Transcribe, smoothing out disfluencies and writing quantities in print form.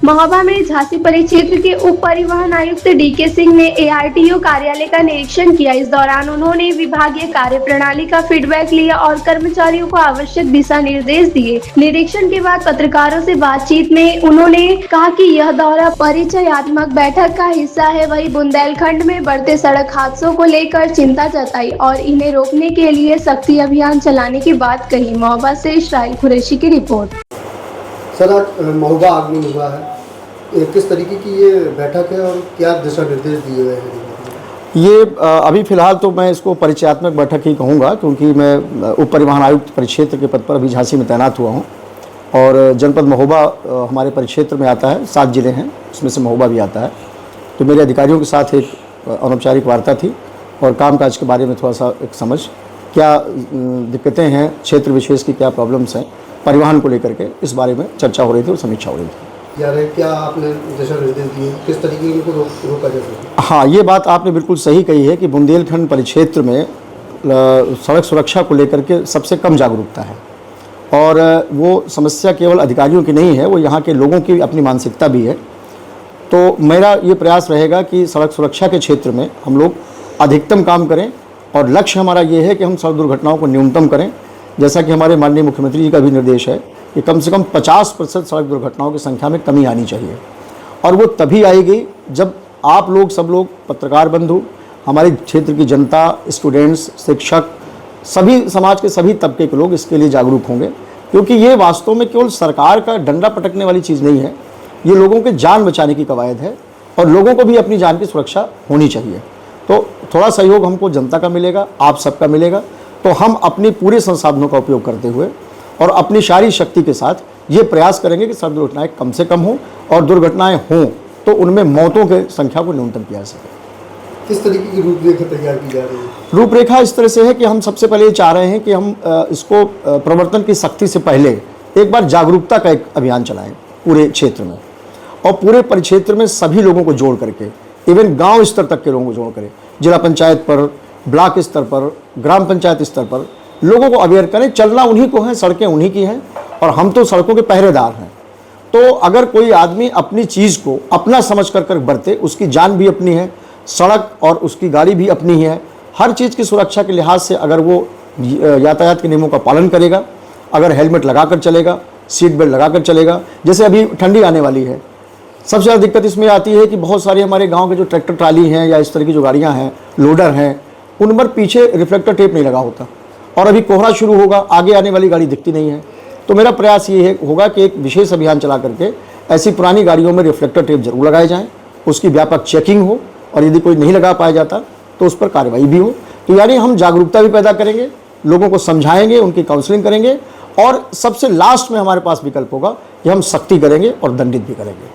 महोबा में झांसी परिक्षेत्र के उप परिवहन आयुक्त डीके सिंह ने एआरटीओ कार्यालय का निरीक्षण किया। इस दौरान उन्होंने विभागीय कार्य प्रणाली का फीडबैक लिया और कर्मचारियों को आवश्यक दिशा निर्देश दिए। निरीक्षण के बाद पत्रकारों से बातचीत में उन्होंने कहा कि यह दौरा परिचयात्मक बैठक का हिस्सा है। वहीं बुंदेलखंड में बढ़ते सड़क हादसों को लेकर चिंता जताई और इन्हें रोकने के लिए सख्ती अभियान चलाने की बात कही। महोबा से इस्राइल कुरैशी की रिपोर्ट। सर, आज महोबा आगमन हुआ है, किस तरीके की ये बैठक है और क्या दिशा निर्देश दिए गए हैं? ये अभी फ़िलहाल तो मैं इसको परिचयात्मक बैठक ही कहूँगा, क्योंकि मैं उप परिवहन आयुक्त परिक्षेत्र के पद पर अभी झांसी में तैनात हुआ हूँ और जनपद महोबा हमारे परिक्षेत्र में आता है। 7 जिले हैं, उसमें से महोबा भी आता है। तो मेरे अधिकारियों के साथ एक अनौपचारिक वार्ता थी और कामकाज के बारे में थोड़ा सा एक समझ, क्या दिक्कतें हैं, क्षेत्र विशेष की क्या प्रॉब्लम्स हैं परिवहन को लेकर के, इस बारे में चर्चा हो रही थी और समीक्षा हो रही थी। यार, क्या आपने दिशा निर्देश दिए, किस तरीके इनको रोका जा सकता है? हाँ, ये बात आपने बिल्कुल सही कही है कि बुंदेलखंड परिक्षेत्र में सड़क सुरक्षा को लेकर के सबसे कम जागरूकता है और वो समस्या केवल अधिकारियों की नहीं है, वो यहाँ के लोगों की अपनी मानसिकता भी है। तो मेरा ये प्रयास रहेगा कि सड़क सुरक्षा के क्षेत्र में हम लोग अधिकतम काम करें और लक्ष्य हमारा ये है कि हम सड़क दुर्घटनाओं को न्यूनतम करें। जैसा कि हमारे माननीय मुख्यमंत्री जी का भी निर्देश है कि कम से कम 50% सड़क दुर्घटनाओं की संख्या में कमी आनी चाहिए और वो तभी आएगी जब आप लोग, सब लोग, पत्रकार बंधु, हमारे क्षेत्र की जनता, स्टूडेंट्स, शिक्षक, सभी समाज के सभी तबके के लोग इसके लिए जागरूक होंगे। क्योंकि ये वास्तव में केवल सरकार का डंडा पटकने वाली चीज़ नहीं है, ये लोगों के जान बचाने की कवायद है और लोगों को भी अपनी जान की सुरक्षा होनी चाहिए। तो थोड़ा सहयोग हमको जनता का मिलेगा, आप सबका मिलेगा। तो हम अपनी पूरे संसाधनों का उपयोग करते हुए और अपनी सारी शक्ति के साथ ये प्रयास करेंगे कि सड़क दुर्घटनाएं कम से कम हों और दुर्घटनाएं हों तो उनमें मौतों की संख्या को न्यूनतम किया जा सके। किस तरीके की रूपरेखा तैयार की जा रही है? रूपरेखा इस तरह से है कि हम सबसे पहले ये चाह रहे हैं कि हम इसको प्रवर्तन की सख्ती से पहले एक बार जागरूकता का एक अभियान चलाएं पूरे क्षेत्र में और पूरे परिक्षेत्र में सभी लोगों को जोड़ करके, इवन गाँव स्तर तक के लोगों को जोड़ करें, जिला पंचायत पर, ब्लॉक स्तर पर, ग्राम पंचायत स्तर पर लोगों को अवेयर करें। चलना उन्हीं को है, सड़कें उन्हीं की हैं और हम तो सड़कों के पहरेदार हैं। तो अगर कोई आदमी अपनी चीज़ को अपना समझ कर बरते, उसकी जान भी अपनी है, सड़क और उसकी गाड़ी भी अपनी ही है। हर चीज़ की सुरक्षा के लिहाज से अगर वो यातायात के नियमों का पालन करेगा, अगर हेलमेट लगा कर चलेगा, सीट बेल्ट लगा कर चलेगा। जैसे अभी ठंडी आने वाली है, सबसे ज़्यादा दिक्कत इसमें आती है कि बहुत सारे हमारे गाँव के जो ट्रैक्टर ट्राली हैं या इस तरह की जो गाड़ियाँ हैं, लोडर हैं, उन पर पीछे रिफ्लेक्टर टेप नहीं लगा होता और अभी कोहरा शुरू होगा, आगे आने वाली गाड़ी दिखती नहीं है। तो मेरा प्रयास ये होगा कि एक विशेष अभियान चला करके ऐसी पुरानी गाड़ियों में रिफ्लेक्टर टेप जरूर लगाए जाएं, उसकी व्यापक चेकिंग हो और यदि कोई नहीं लगा पाया जाता तो उस पर कार्रवाई भी हो। तो यानी हम जागरूकता भी पैदा करेंगे, लोगों को समझाएंगे, उनकी काउंसलिंग करेंगे और सबसे लास्ट में हमारे पास विकल्प होगा कि हम सख्ती करेंगे और दंडित भी करेंगे।